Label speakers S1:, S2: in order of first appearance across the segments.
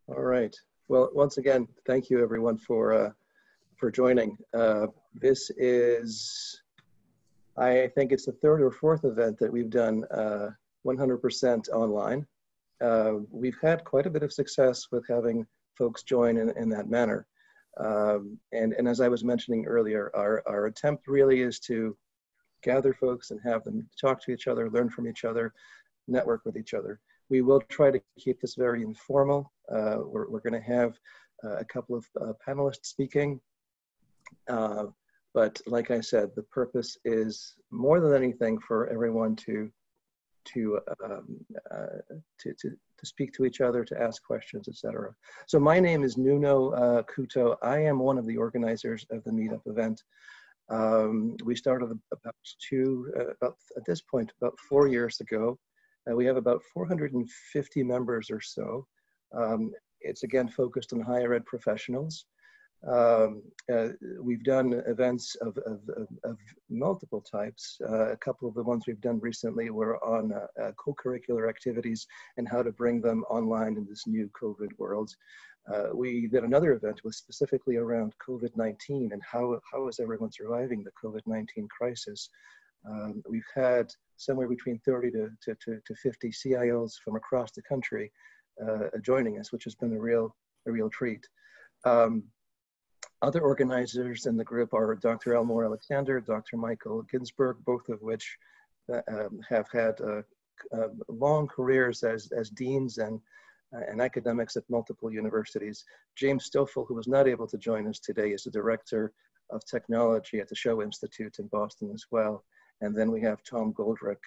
S1: All right. Well, once again, thank you everyone for joining. This is, I think it's the third or fourth event that we've done 100% online. We've had quite a bit of success with having folks join in that manner. And as I was mentioning earlier, our attempt really is to gather folks and have them talk to each other, learn from each other, network with each other. We will try to keep this very informal. We're going to have a couple of panelists speaking. But like I said, the purpose is more than anything for everyone to speak to each other, to ask questions, etc. So my name is Nuno Couto. I am one of the organizers of the Meetup event. We started about at this point, about 4 years ago. We have about 450 members or so. It's again focused on higher ed professionals. We've done events of multiple types. A couple of the ones we've done recently were on co-curricular activities and how to bring them online in this new COVID world. We did another event was specifically around COVID-19 and how is everyone surviving the COVID-19 crisis. We've had somewhere between 30 to 50 CIOs from across the country joining us, which has been a real treat. Other organizers in the group are Dr. Elmore Alexander, Dr. Michael Ginsberg, both of which have had long careers as deans and academics at multiple universities. James Stoffel, who was not able to join us today, is the Director of Technology at the Show Institute in Boston as well. And then we have Tom Goldrick,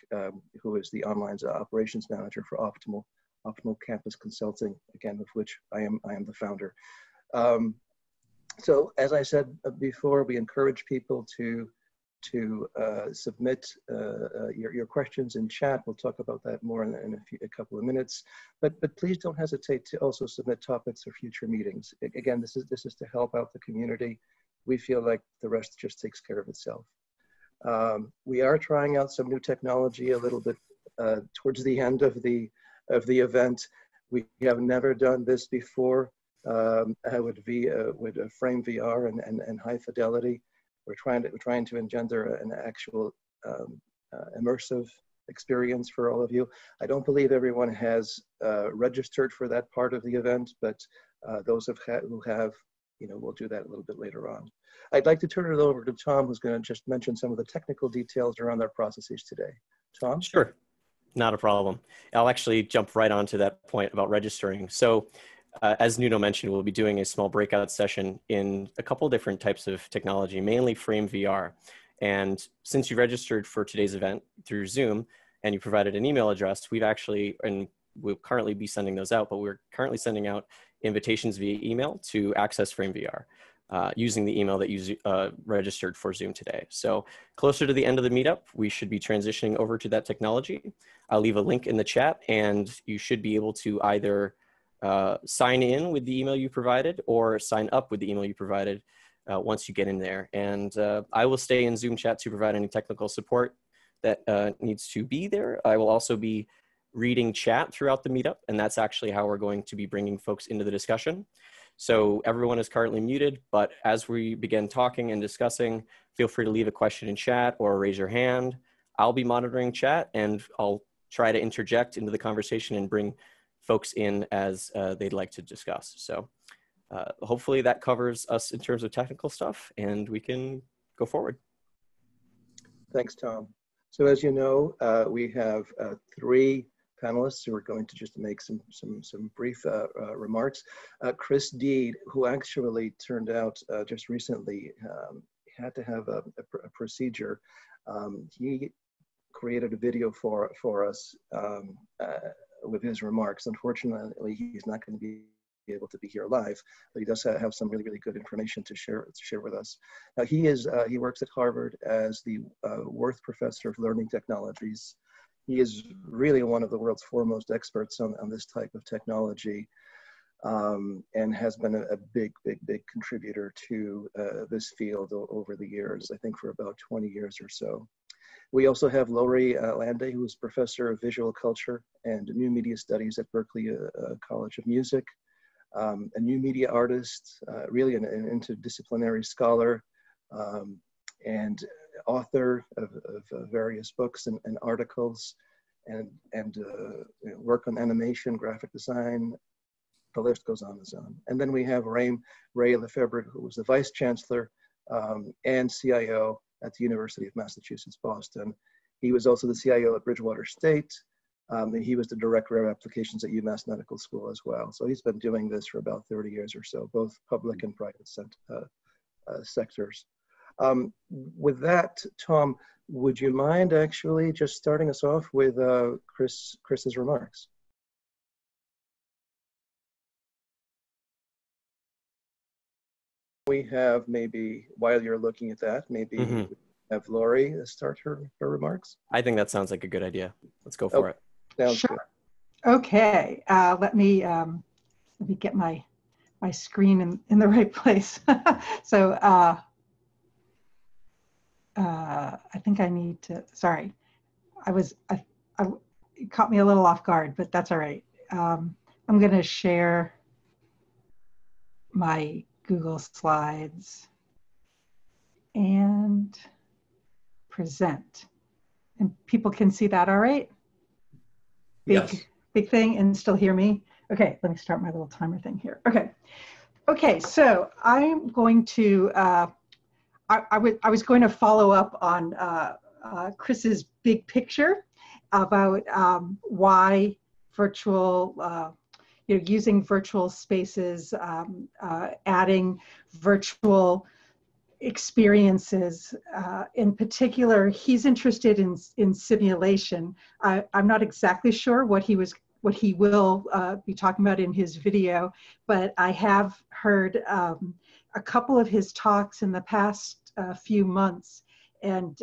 S1: who is the Online Operations Manager for Optimal Campus Consulting, again, of which I am the founder. So as I said before, we encourage people to submit your questions in chat. We'll talk about that more in a couple of minutes. But please don't hesitate to also submit topics for future meetings. Again, this is to help out the community. We feel like the rest just takes care of itself. We are trying out some new technology a little bit towards the end of the event. We have never done this before. With Frame VR and high fidelity. We're trying to engender an actual immersive experience for all of you. I don't believe everyone has registered for that part of the event, but those who have, we'll do that a little bit later on. I'd like to turn it over to Tom, who's going to just mention some of the technical details around our processes today. Tom?
S2: Sure, not a problem. I'll actually jump right onto that point about registering. So as Nuno mentioned, we'll be doing a small breakout session in a couple different types of technology, mainly Frame VR. And since you registered for today's event through Zoom and you provided an email address, we'll currently be sending those out, but we're currently sending out invitations via email to access Frame VR using the email that you registered for Zoom today. So closer to the end of the meetup, we should be transitioning over to that technology. I'll leave a link in the chat and you should be able to either sign in with the email you provided or sign up with the email you provided once you get in there. And I will stay in Zoom chat to provide any technical support that needs to be there. I will also be reading chat throughout the meetup, and that's actually how we're going to be bringing folks into the discussion. So everyone is currently muted, but as we begin talking and discussing, feel free to leave a question in chat or raise your hand. I'll be monitoring chat and I'll try to interject into the conversation and bring folks in as they'd like to discuss. So hopefully that covers us in terms of technical stuff and we can go forward.
S1: Thanks, Tom. So as you know, we have 3 panelists who are going to just make some brief remarks. Chris Dede, who actually turned out just recently, had to have a procedure. He created a video for us with his remarks. Unfortunately, he's not going to be able to be here live, but he does have some really good information to share with us. Now, he works at Harvard as the Wirth Professor of Learning Technologies. He is really one of the world's foremost experts on this type of technology, and has been a big contributor to this field over the years, I think for about 20 years or so. We also have Laurie Landay, who is Professor of Visual Culture and New Media Studies at Berklee College of Music. a new media artist, really an interdisciplinary scholar, and author of various books and articles, and work on animation, graphic design. The list goes on and on. And then we have Ray Lefebvre, who was the Vice Chancellor and CIO at the University of Massachusetts, Boston. He was also the CIO at Bridgewater State. And he was the Director of Applications at UMass Medical School as well. So he's been doing this for about 30 years or so, both public and private sectors. With that, Tom, would you mind actually just starting us off with Chris's remarks? We have maybe, while you're looking at that, maybe have Lori start her remarks.
S2: I think that sounds like a good idea. Let's go for it.
S1: Sounds
S3: sure.
S1: good.
S3: Okay, let me get my screen in the right place. So I think I need to. Sorry, it caught me a little off guard, but that's all right. I'm going to share my Google Slides and present, and people can see that all right. Big thing, and still hear me? Okay, let me start my little timer thing here. Okay, so I'm going to, I was going to follow up on Chris's big picture about why virtual, using virtual spaces, adding virtual experiences. In particular, he's interested in simulation. I'm not exactly sure what he will be talking about in his video, but I have heard a couple of his talks in the past few months. And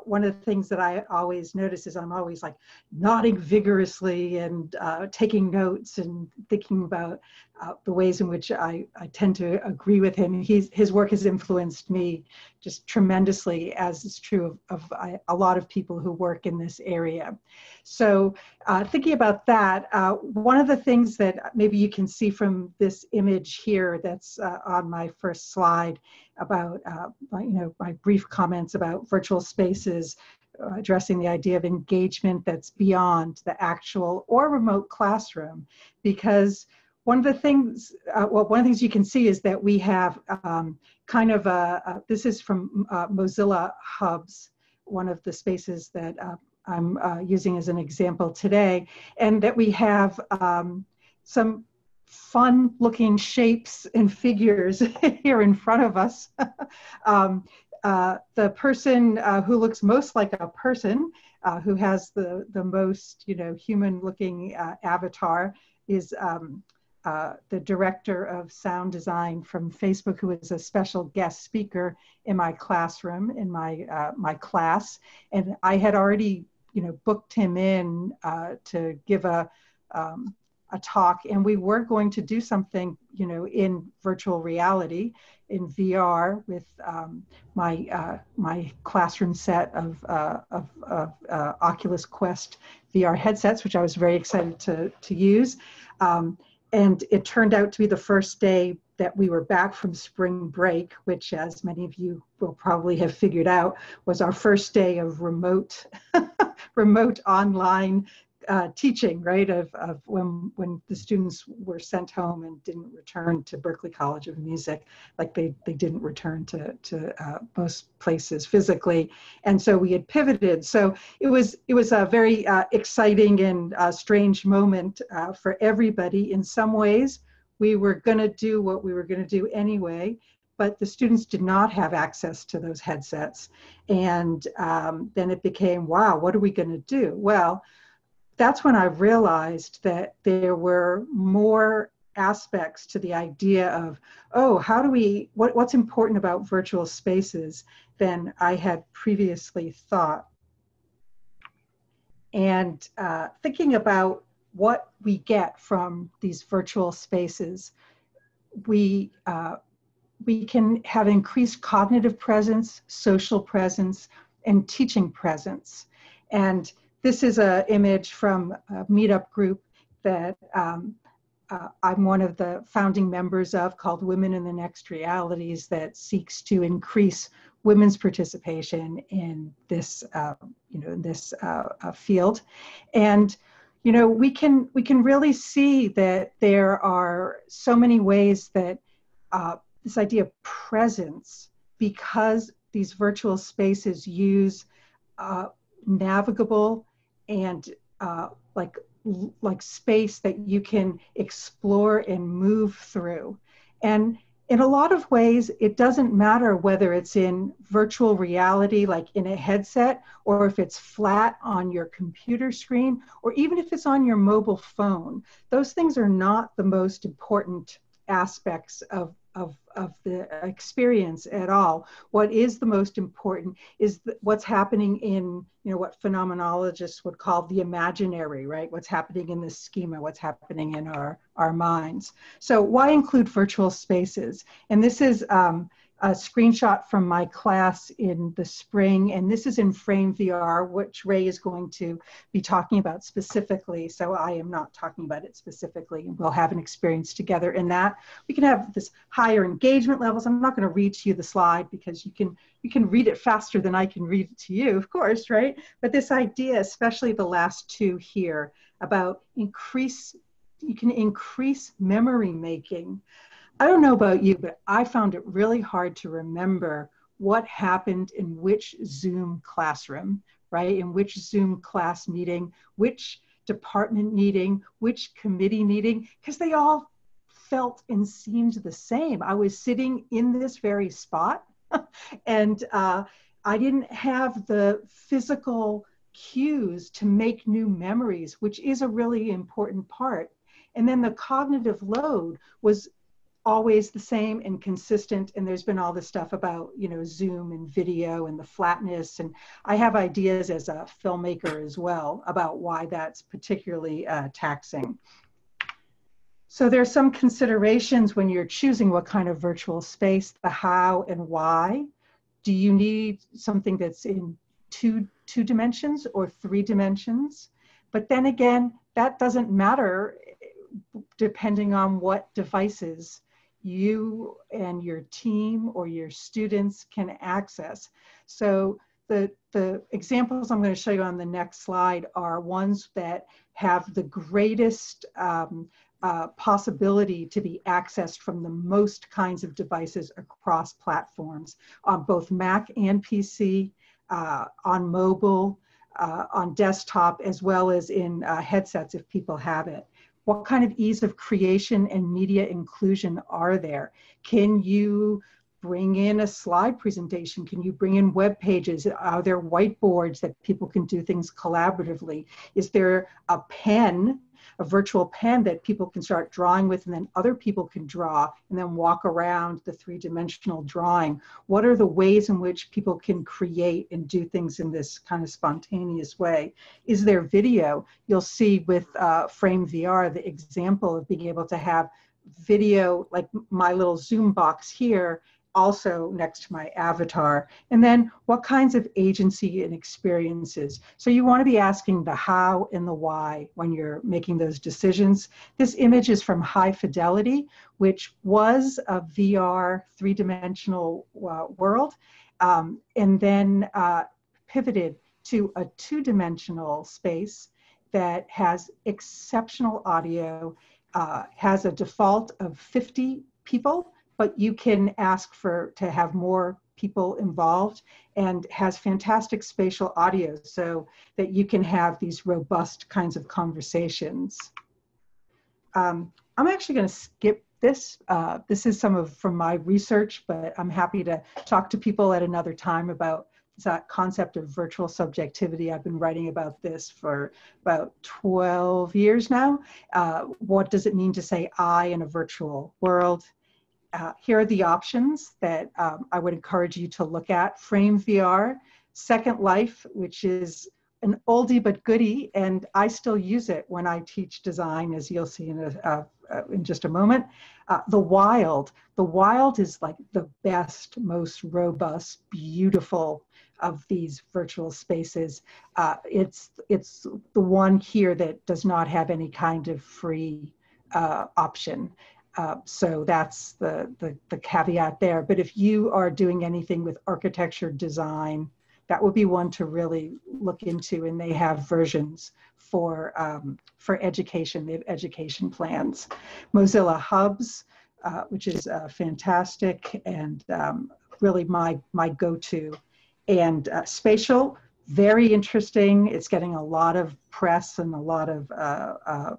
S3: one of the things that I always notice is I'm always like nodding vigorously and taking notes and thinking about the ways in which I tend to agree with him. His work has influenced me just tremendously, as is true of a lot of people who work in this area. So thinking about that, one of the things that maybe you can see from this image here that's on my first slide about my brief comments about virtual spaces, addressing the idea of engagement that's beyond the actual or remote classroom, because one of the things, one of the things you can see is that we have kind of this is from Mozilla Hubs, one of the spaces that I'm using as an example today, and that we have some fun looking shapes and figures here in front of us. The person who looks most like a person, who has the most human looking avatar, is the director of sound design from Facebook, who is a special guest speaker in my classroom, in my class. And I had already booked him in to give a talk, and we were going to do something in virtual reality, in VR, with my classroom set of Oculus Quest VR headsets, which I was very excited to use. And it turned out to be the first day that we were back from spring break, which, as many of you will probably have figured out, was our first day of remote online teaching, right, of when the students were sent home and didn't return to Berklee College of Music, like they didn't return to most places physically. And so we had pivoted. So it was a very exciting and strange moment for everybody. In some ways, we were going to do what we were going to do anyway, but the students did not have access to those headsets. And then it became, wow, what are we going to do? Well, that's when I realized that there were more aspects to the idea of, oh, how do we, what's important about virtual spaces than I had previously thought. And thinking about what we get from these virtual spaces, we can have increased cognitive presence, social presence, and teaching presence. And this is an image from a Meetup group that I'm one of the founding members of, called Women in the Next Realities, that seeks to increase women's participation in this, field. And we can really see that there are so many ways that this idea of presence, because these virtual spaces use navigable and like space that you can explore and move through. And in a lot of ways, it doesn't matter whether it's in virtual reality, like in a headset, or if it's flat on your computer screen, or even if it's on your mobile phone. Those things are not the most important aspects of the experience at all. What is the most important is what's happening in, what phenomenologists would call the imaginary, right? What's happening in the schema, what's happening in our minds. So why include virtual spaces? And this is a screenshot from my class in the spring, and this is in Frame VR, which Ray is going to be talking about specifically. So I am not talking about it specifically. We'll have an experience together in that. We can have this higher engagement levels. I'm not going to read to you the slide because you can read it faster than I can read it to you, of course, right? But this idea, especially the last two here, about you can increase memory making. I don't know about you, but I found it really hard to remember what happened in which Zoom classroom, right? In which Zoom class meeting, which department meeting, which committee meeting, because they all felt and seemed the same. I was sitting in this very spot and I didn't have the physical cues to make new memories, which is a really important part. And then the cognitive load was always the same and consistent. And there's been all this stuff about, Zoom and video and the flatness. And I have ideas as a filmmaker as well about why that's particularly taxing. So there's some considerations when you're choosing what kind of virtual space, the how and why. Do you need something that's in two dimensions or 3 dimensions? But then again, that doesn't matter depending on what devices you and your team or your students can access. So the examples I'm going to show you on the next slide are ones that have the greatest possibility to be accessed from the most kinds of devices across platforms, on both Mac and PC, on mobile, on desktop, as well as in headsets if people have it. What kind of ease of creation and media inclusion are there? Can you bring in a slide presentation? Can you bring in web pages? Are there whiteboards that people can do things collaboratively? Is there a pen, a virtual pen that people can start drawing with, and then other people can draw and then walk around the 3-dimensional drawing? What are the ways in which people can create and do things in this kind of spontaneous way? Is there video? You'll see with Frame VR the example of being able to have video, like my little Zoom box here, also next to my avatar. And then what kinds of agency and experiences? So you want to be asking the how and the why when you're making those decisions. This image is from High Fidelity, which was a VR 3-dimensional world, and then pivoted to a 2-dimensional space that has exceptional audio, has a default of 50 people, but you can ask to have more people involved, and has fantastic spatial audio so that you can have these robust kinds of conversations. I'm actually going to skip this. This is from my research, but I'm happy to talk to people at another time about that concept of virtual subjectivity. I've been writing about this for about 12 years now. What does it mean to say I in a virtual world? Here are the options that I would encourage you to look at. Frame VR, Second Life, which is an oldie but goodie, and I still use it when I teach design, as you'll see in just a moment. The Wild is like the best, most robust, beautiful of these virtual spaces. It's the one here that does not have any kind of free option. So that's the caveat there. But if you are doing anything with architecture design, that would be one to really look into, and they have versions for education. They have education plans. Mozilla Hubs, which is fantastic and really my go-to. And Spatial, very interesting. It's getting a lot of press and a lot of a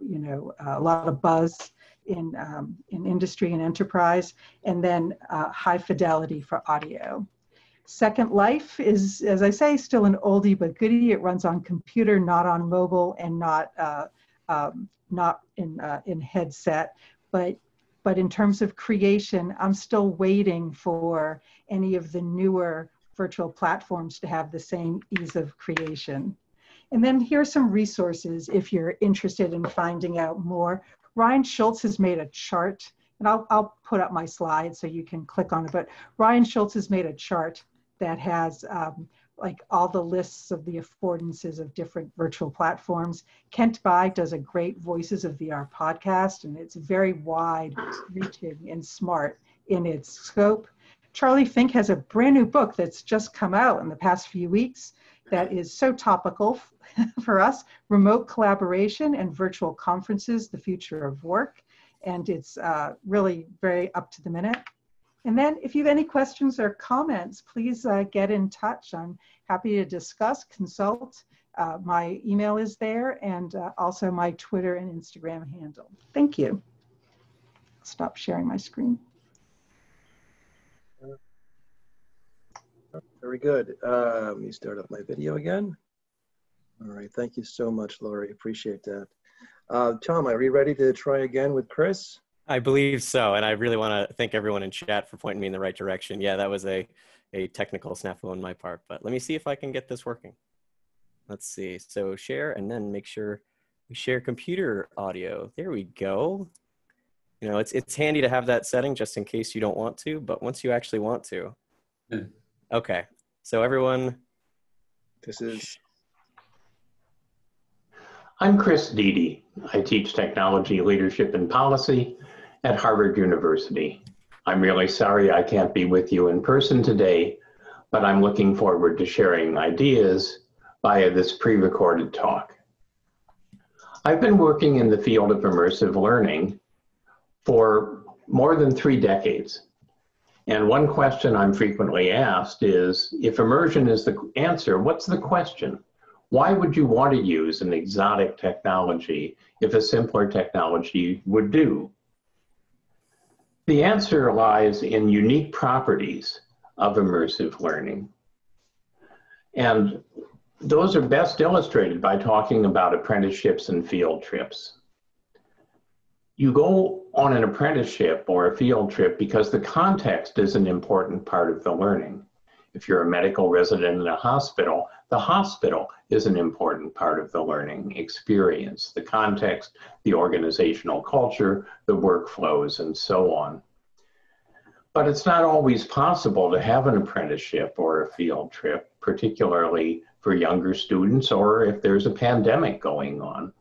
S3: lot of buzz in industry and enterprise. And then High Fidelity for audio. Second Life is, as I say, still an oldie but goodie. It runs on computer, not on mobile, and not in headset. But in terms of creation, I'm still waiting for any of the newer virtual platforms to have the same ease of creation. And then here's some resources if you're interested in finding out more. Ryan Schultz has made a chart, and I'll put up my slide so you can click on it, but Ryan Schultz has made a chart that has like all the lists of the affordances of different virtual platforms. Kent Bai does a great Voices of VR podcast, and it's very wide reaching and smart in its scope. Charlie Fink has a brand new book that's just come out in the past few weeks that is so topical for us, Remote Collaboration and Virtual Conferences, the Future of Work. And it's really very up to the minute. And then if you have any questions or comments, please get in touch. I'm happy to discuss, consult. My email is there, and also my Twitter and Instagram handle. Thank you. I'll stop sharing my screen.
S1: Very good. Let me start up my video again. All right, thank you so much, Laurie. Appreciate that. Tom, are you ready to try again with Chris?
S2: I believe so, and I really want to thank everyone in chat for pointing me in the right direction. Yeah, that was a technical snafu on my part, but let me see if I can get this working. Let's see. So share, and then make sure we share computer audio. There we go. You know, it's handy to have that setting just in case you don't want to, but once you actually want to. Okay, so everyone.
S1: This is.
S4: I'm Chris Dede. I teach technology, leadership, and policy at Harvard University. I'm really sorry I can't be with you in person today, but I'm looking forward to sharing ideas via this pre-recorded talk. I've been working in the field of immersive learning for more than 3 decades. And one question I'm frequently asked is, if immersion is the answer, what's the question? Why would you want to use an exotic technology if a simpler technology would do? The answer lies in unique properties of immersive learning. And those are best illustrated by talking about apprenticeships and field trips. You go on an apprenticeship or a field trip because the context is an important part of the learning. If you're a medical resident in a hospital, the hospital is an important part of the learning experience, the context, the organizational culture, the workflows, and so on. But it's not always possible to have an apprenticeship or a field trip, particularly for younger students or if there's a pandemic going on.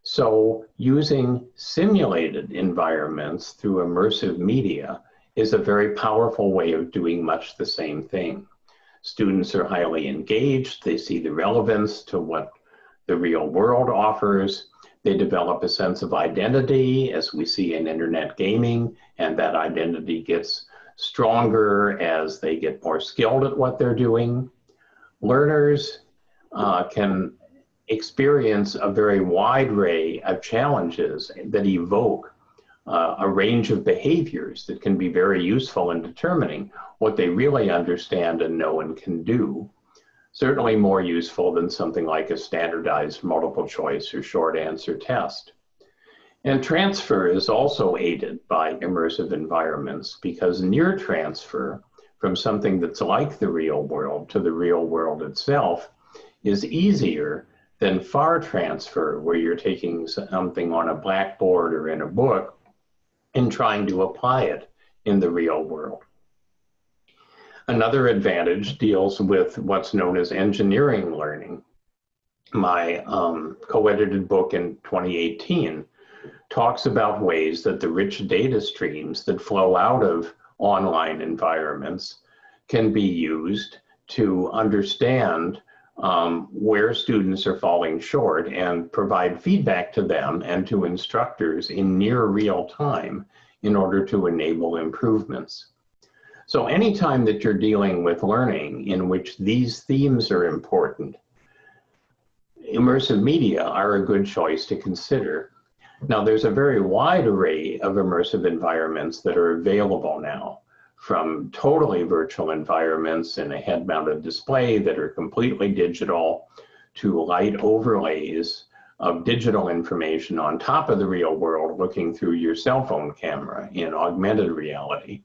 S4: So using simulated environments through immersive media is a very powerful way of doing much the same thing. Students are highly engaged, they see the relevance to what the real world offers, they develop a sense of identity as we see in internet gaming, and that identity gets stronger as they get more skilled at what they're doing. Learners can experience a very wide array of challenges that evoke a range of behaviors that can be very useful in determining what they really understand and know and can do. Certainly more useful than something like a standardized multiple choice or short answer test. And transfer is also aided by immersive environments because near transfer from something that's like the real world to the real world itself is easier than far transfer, where you're taking something on a blackboard or in a book and trying to apply it in the real world. Another advantage deals with what's known as engineering learning. My co-edited book in 2018 talks about ways that the rich data streams that flow out of online environments can be used to understand where students are falling short and provide feedback to them and to instructors in near real time in order to enable improvements. So anytime that you're dealing with learning in which these themes are important, immersive media are a good choice to consider. Now, there's a very wide array of immersive environments that are available now, from totally virtual environments in a head-mounted display that are completely digital, to light overlays of digital information on top of the real world looking through your cell phone camera in augmented reality.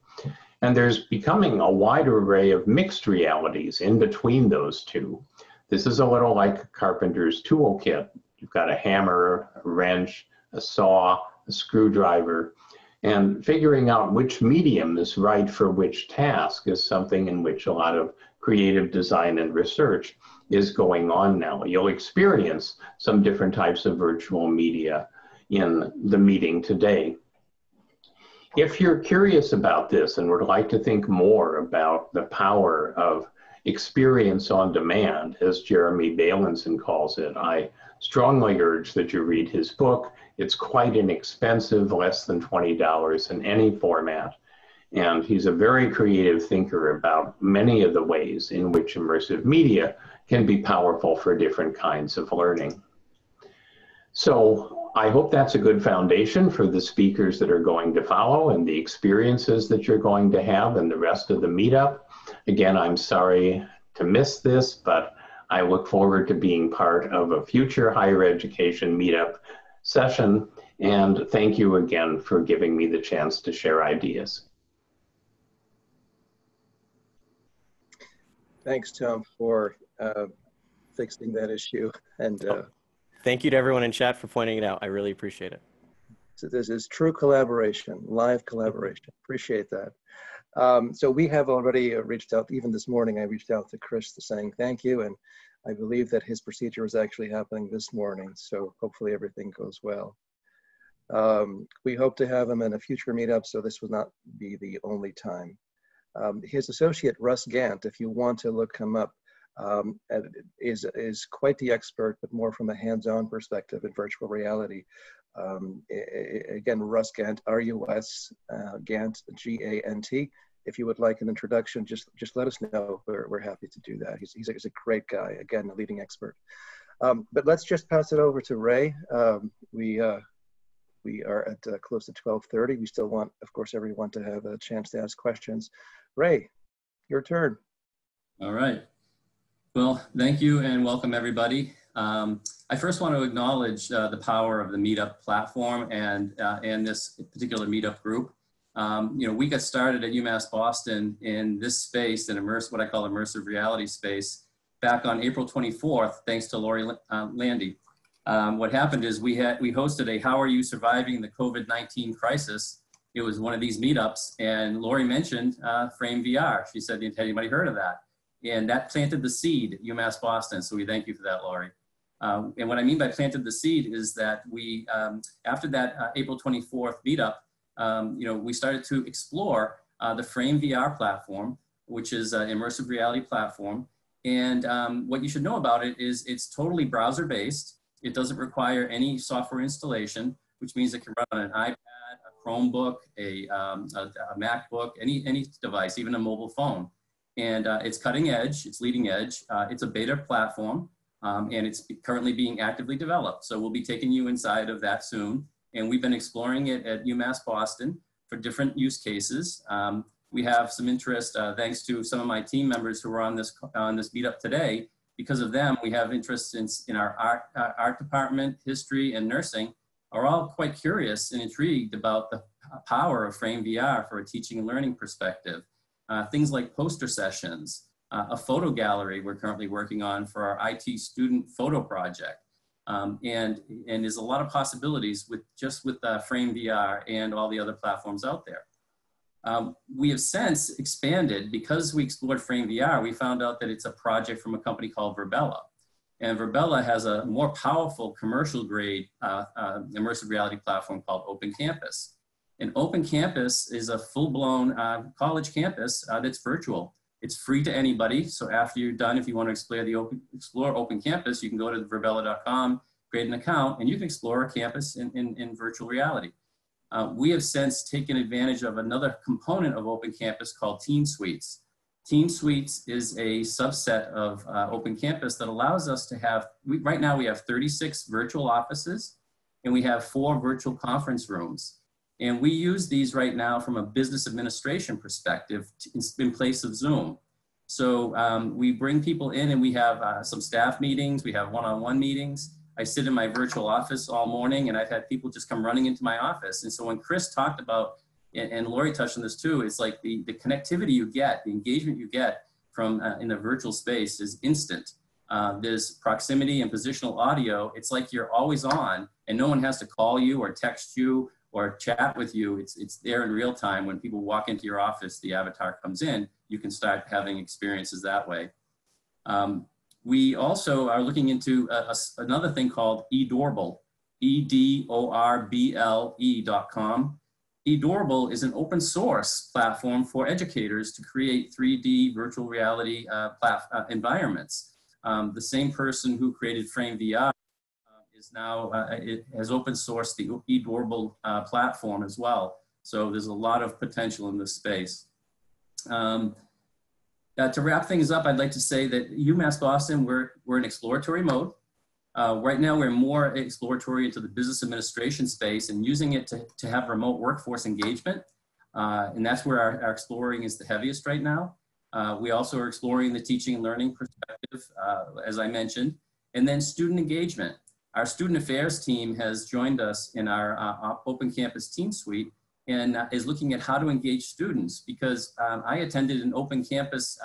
S4: And there's becoming a wide array of mixed realities in between those two. This is a little like a carpenter's toolkit. You've got a hammer, a wrench, a saw, a screwdriver, and figuring out which medium is right for which task is something in which a lot of creative design and research is going on now. You'll experience some different types of virtual media in the meeting today. If you're curious about this and would like to think more about the power of experience on demand, as Jeremy Bailenson calls it, I strongly urge that you read his book. It's quite inexpensive, less than $20 in any format. And he's a very creative thinker about many of the ways in which immersive media can be powerful for different kinds of learning. So I hope that's a good foundation for the speakers that are going to follow and the experiences that you're going to have in the rest of the meetup. Again, I'm sorry to miss this, but I look forward to being part of a future higher education meetup session. And thank you again for giving me the chance to share ideas.
S1: Thanks, Tom, for fixing that issue. And
S2: thank you to everyone in chat for pointing it out. I really appreciate it.
S1: So this is true collaboration, live collaboration. Appreciate that. So we have already reached out, even this morning, I reached out to Chris saying thank you, and I believe that his procedure is actually happening this morning, so hopefully everything goes well. We hope to have him in a future meetup, so this will not be the only time. His associate, Russ Gant, if you want to look him up, is quite the expert, but more from a hands-on perspective in virtual reality. Again, Russ Gant, R-U-S, Gant, G-A-N-T. If you would like an introduction, just let us know. We're happy to do that. He's a great guy, again, a leading expert. But let's just pass it over to Ray. We are at close to 12:30. We still want, of course, everyone to have a chance to ask questions. Ray, your turn.
S5: All right. Well, thank you and welcome everybody. I first want to acknowledge the power of the Meetup platform and this particular Meetup group. We got started at UMass Boston in this space, in what I call immersive reality space, back on April 24th, thanks to Lori Landay. What happened is we hosted a "How are you surviving the COVID-19 crisis?" It was one of these meetups, and Lori mentioned Frame VR. She said, "Has anybody heard of that?" And that planted the seed at UMass Boston. So we thank you for that, Lori. And what I mean by planted the seed is that we, after that April 24th meetup, we started to explore the Frame VR platform, which is an immersive reality platform. And what you should know about it is it's totally browser-based. It doesn't require any software installation, which means it can run on an iPad, a Chromebook, a MacBook, any device, even a mobile phone. And it's cutting edge, it's leading edge. It's a beta platform, and it's currently being actively developed. So we'll be taking you inside of that soon. And we've been exploring it at UMass Boston for different use cases. We have some interest, thanks to some of my team members who are on this meetup today. Because of them, we have interest in our art department, history, and nursing are all quite curious and intrigued about the power of Frame VR for a teaching and learning perspective. Things like poster sessions, a photo gallery we're currently working on for our IT student photo project. And there's a lot of possibilities with Frame VR and all the other platforms out there. We have since expanded, because we explored Frame VR, we found out that it's a project from a company called Verbella. And Virbela has a more powerful commercial grade immersive reality platform called Open Campus. And Open Campus is a full-blown college campus that's virtual. It's free to anybody. So after you're done, if you want to explore Open Campus, you can go to virbela.com, create an account, and you can explore a campus in virtual reality. We have since taken advantage of another component of Open Campus called Team Suites. Team Suites is a subset of Open Campus that allows us to have, right now we have 36 virtual offices and we have 4 virtual conference rooms. And we use these right now from a business administration perspective in place of Zoom. So we bring people in and we have some staff meetings, we have one-on-one meetings. I sit in my virtual office all morning and I've had people just come running into my office. And so when Chris talked about, and Lori touched on this too, it's like the connectivity you get, the engagement you get from in a virtual space is instant. There's proximity and positional audio. It's like you're always on and no one has to call you or text you or chat with you. It's there in real time. When people walk into your office, the avatar comes in, you can start having experiences that way. We also are looking into another thing called eDorble, EDORBLE.com. eDorble is an open source platform for educators to create 3D virtual reality environments. The same person who created Frame VR is now, it has open sourced the eDorble platform as well. So there's a lot of potential in this space. To wrap things up, I'd like to say that UMass Boston, we're in exploratory mode. Right now, we're more exploratory into the business administration space and using it to have remote workforce engagement. And that's where our exploring is the heaviest right now. We also are exploring the teaching and learning perspective, as I mentioned, and then student engagement. Our student affairs team has joined us in our Open Campus Team Suite and is looking at how to engage students, because I attended an Open Campus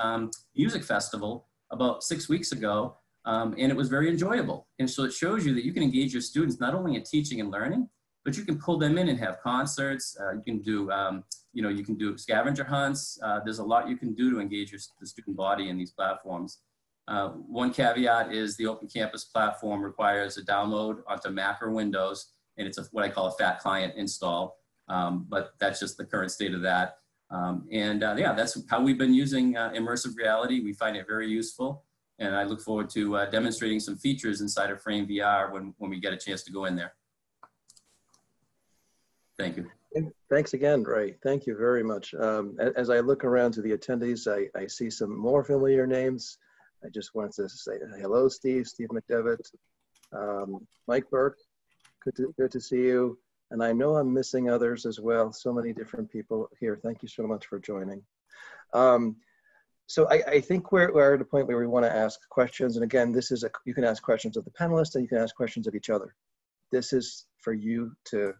S5: music festival about 6 weeks ago, and it was very enjoyable. And so it shows you that you can engage your students not only in teaching and learning, but you can pull them in and have concerts. You can do, you can do scavenger hunts. There's a lot you can do to engage the student body in these platforms. One caveat is the Open Campus platform requires a download onto Mac or Windows, and it's what I call a fat client install. But that's just the current state of that. Yeah, that's how we've been using immersive reality. We find it very useful. And I look forward to demonstrating some features inside of Frame VR when we get a chance to go in there. Thank you.
S1: Thanks again, Ray. Thank you very much. As I look around to the attendees, I see some more familiar names. I just wanted to say hello, Steve McDevitt, Mike Burke, good to see you. And I know I'm missing others as well. So many different people here. Thank you so much for joining. So I think we're at a point where we want to ask questions. And again, this is you can ask questions of the panelists and you can ask questions of each other. This is for you to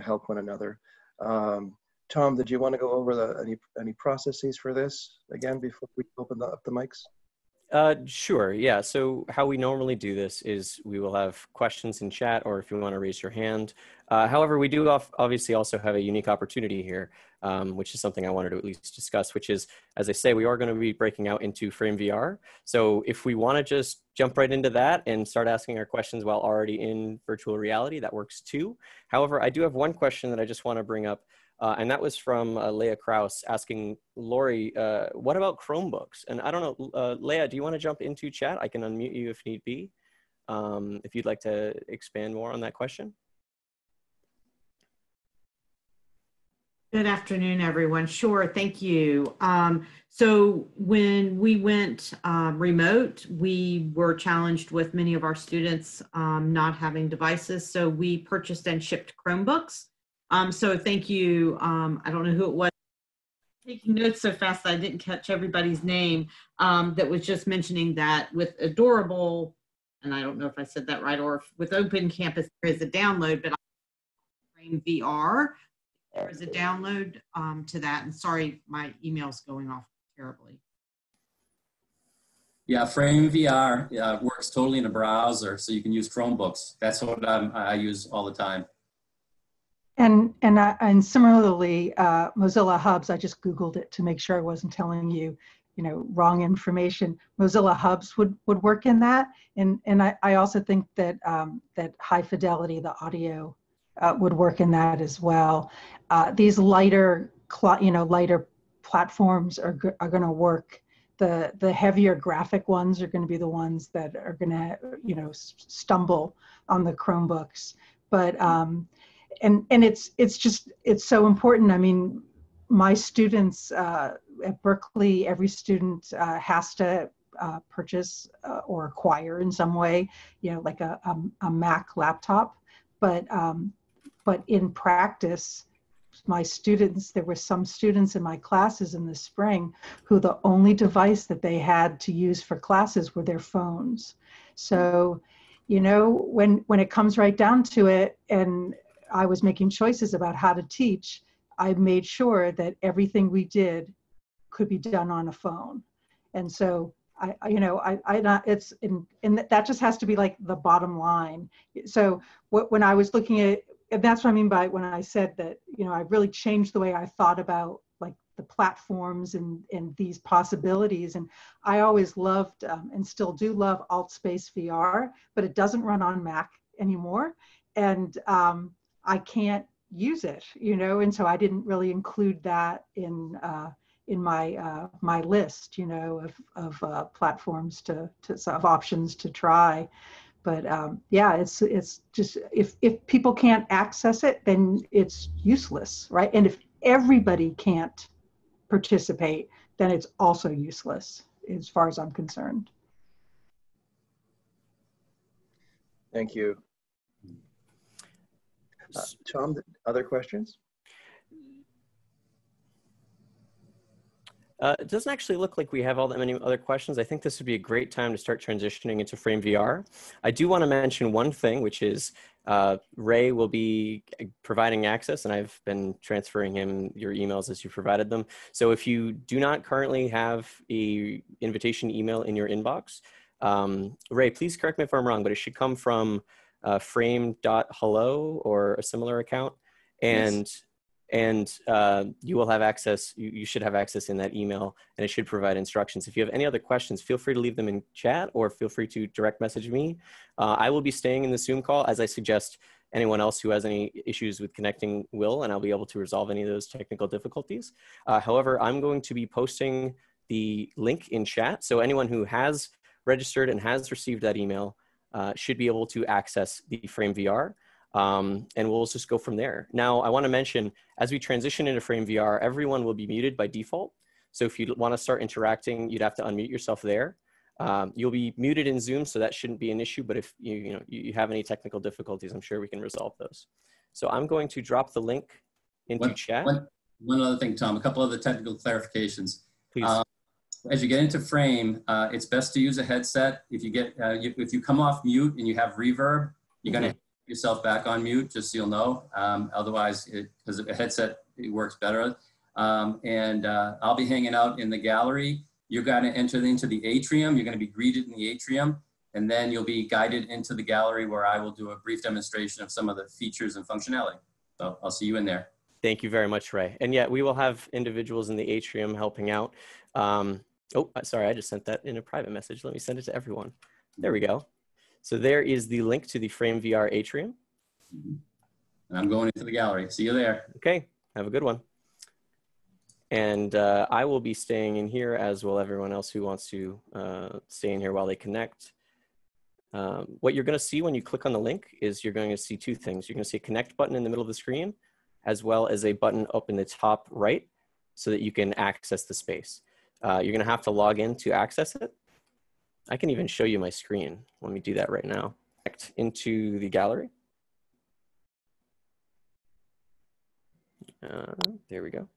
S1: help one another. Tom, did you want to go over any processes for this again before we open up the mics?
S2: Sure, yeah. So how we normally do this is we will have questions in chat, or if you want to raise your hand. However, we do obviously also have a unique opportunity here, which is something I wanted to at least discuss, which is, as I say, we are going to be breaking out into Frame VR. So if we want to just jump right into that and start asking our questions while already in virtual reality, that works too. However, I do have one question that I just want to bring up. And that was from Leah Kraus asking Lori, what about Chromebooks? And I don't know, Leah, do you want to jump into chat? I can unmute you if need be, if you'd like to expand more on that question.
S6: Good afternoon, everyone. Sure, thank you. So when we went remote, we were challenged with many of our students not having devices. So we purchased and shipped Chromebooks. So thank you. I don't know who it was taking notes so fast that I didn't catch everybody's name, that was just mentioning that with eDorble, and I don't know if I said that right, or if with Open Campus there is a download, but Frame VR, there is a download to that. And sorry, my email's going off terribly.
S5: Yeah, Frame VR works totally in a browser, so you can use Chromebooks. That's what I use all the time.
S3: And similarly, Mozilla Hubs, I just Googled it to make sure I wasn't telling you wrong information. Mozilla Hubs would work in that. And I also think that that high fidelity, the audio, would work in that as well. These lighter platforms are going to work. The heavier graphic ones are going to be the ones that are going to stumble on the Chromebooks. But and it's so important. I mean, my students at Berklee, every student has to purchase or acquire in some way, like a Mac laptop. But in practice, my students, there were some students in my classes in the spring who the only device that they had to use for classes were their phones. So, when it comes right down to it, and I was making choices about how to teach, I made sure that everything we did could be done on a phone. And so that just has to be like the bottom line. So when I was looking at, and that's what I mean by when I said that, I really changed the way I thought about like the platforms and these possibilities. And I always loved and still do love AltSpace VR, but it doesn't run on Mac anymore. And I can't use it, and so I didn't really include that in my my list, of platforms of options to try. But yeah, it's just if people can't access it, then it's useless, right? And if everybody can't participate, then it's also useless, as far as I'm concerned.
S1: Thank you. Tom, other questions?
S2: It doesn't actually look like we have all that many other questions. I think this would be a great time to start transitioning into Frame VR. I do want to mention one thing, which is Ray will be providing access, and I've been transferring him your emails as you provided them. So if you do not currently have a invitation email in your inbox, Ray, please correct me if I'm wrong, but it should come from frame.hello or a similar account. And yes. And you will have access, you should have access in that email, and it should provide instructions. If you have any other questions, feel free to leave them in chat or feel free to direct message me. I will be staying in the Zoom call, as I suggest anyone else who has any issues with connecting will, and I'll be able to resolve any of those technical difficulties. However, I'm going to be posting the link in chat, so anyone who has registered and has received that email should be able to access the Frame VR. And we'll just go from there. Now, I want to mention, as we transition into Frame VR, everyone will be muted by default. So if you want to start interacting, you'd have to unmute yourself there. You'll be muted in Zoom, so that shouldn't be an issue. But if you have any technical difficulties, I'm sure we can resolve those. So I'm going to drop the link into chat.
S5: One other thing, Tom, a couple other technical clarifications.
S2: Please.
S5: As you get into Frame, it's best to use a headset. If you get if you come off mute and you have reverb, you're going to yourself back on mute, just so you'll know. Otherwise, because a headset, it works better. I'll be hanging out in the gallery. You're going to enter into the atrium. You're going to be greeted in the atrium, and then you'll be guided into the gallery where I will do a brief demonstration of some of the features and functionality. So I'll see you in there.
S2: Thank you very much, Ray. And yeah, we will have individuals in the atrium helping out. Oh, sorry, I just sent that in a private message. Let me send it to everyone. There we go. So there is the link to the Frame VR atrium.
S5: And I'm going into the gallery. See you there.
S2: Okay, have a good one. And I will be staying in here, as will everyone else who wants to stay in here while they connect. What you're going to see when you click on the link is you're going to see two things. You're going to see a connect button in the middle of the screen, as well as a button up in the top right so that you can access the space. You're going to have to log in to access it. I can even show you my screen. Let me do that right now. Connect into the gallery. There we go.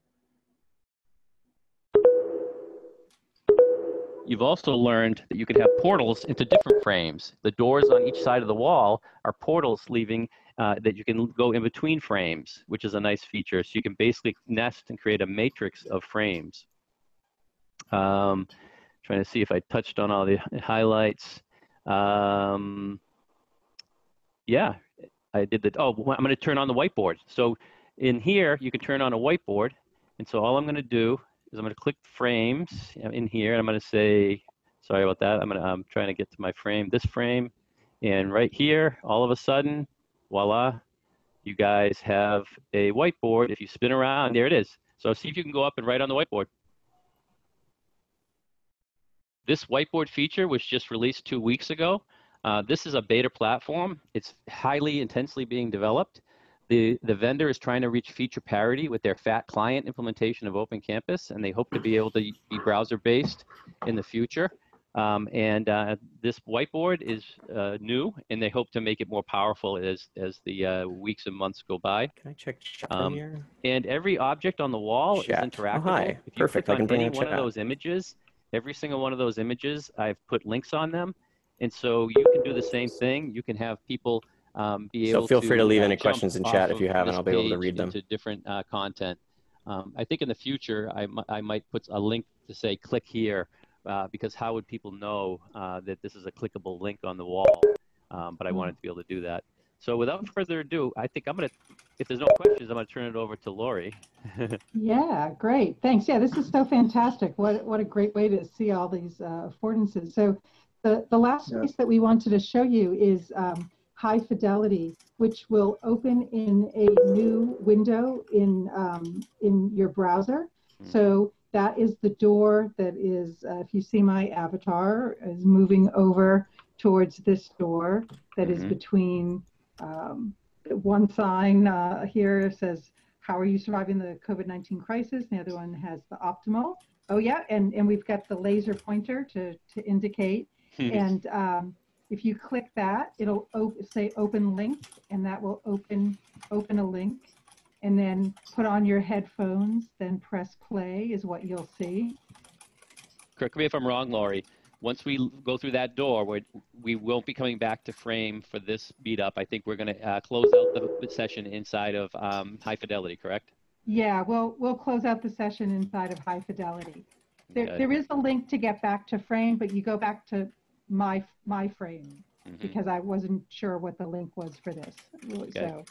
S7: You've also learned that you can have portals into different frames. The doors on each side of the wall are portals leaving that you can go in between frames, which is a nice feature. So you can basically nest and create a matrix of frames. Trying to see if I touched on all the highlights. Yeah, I did that. Oh, I'm going to turn on the whiteboard. So in here, you can turn on a whiteboard. And so all I'm going to do is I'm going to click frames in here, and I'm going to say, sorry about that. I'm trying to get to my frame, this frame, and right here, all of a sudden, voila, you guys have a whiteboard. If you spin around, there it is. So see if you can go up and write on the whiteboard. This whiteboard feature was just released 2 weeks ago. This is a beta platform. It's highly intensely being developed. The vendor is trying to reach feature parity with their FAT client implementation of Open Campus, and they hope to be able to be browser-based in the future. This whiteboard is new, and they hope to make it more powerful as the weeks and months go by.
S2: Can I check chat here?
S7: And every object on the wall
S2: Chat.
S7: is interactable.
S2: Oh, hi.
S7: If you
S2: Perfect.
S7: click
S2: I can
S7: on
S2: bring
S7: any
S2: up
S7: one of
S2: chat.
S7: those images, every single one of those images, I've put links on them. And so you can do the same thing. You can have people be able to
S2: feel free to leave any
S7: jump
S2: questions in chat if you have, and
S7: this
S2: I'll be able to
S7: page
S2: read them.
S7: into different content. I think in the future, I might put a link to say, click here, because how would people know that this is a clickable link on the wall? But I wanted to be able to do that. So without further ado, I think I'm going to, if there's no questions, I'm going to turn it over to Lori.
S3: Yeah, great. Thanks. Yeah, this is so fantastic. What a great way to see all these affordances. So the last piece that we wanted to show you is high fidelity, which will open in a new window in your browser. So that is the door that is, if you see my avatar, is moving over towards this door that is between one sign here says, how are you surviving the COVID-19 crisis? And the other one has the optimal. Oh yeah, and we've got the laser pointer to indicate. And if you click that, it'll say open link, and that will open a link. And then put on your headphones, then press play is what you'll see.
S7: Correct me if I'm wrong, Lori. Once we go through that door, we won't be coming back to frame for this meetup. I think we're going to close out the session inside of high fidelity, correct?
S3: Yeah, we'll close out the session inside of high fidelity. There is a link to get back to frame, but you go back to my frame because I wasn't sure what the link was for this.
S7: Okay.
S3: So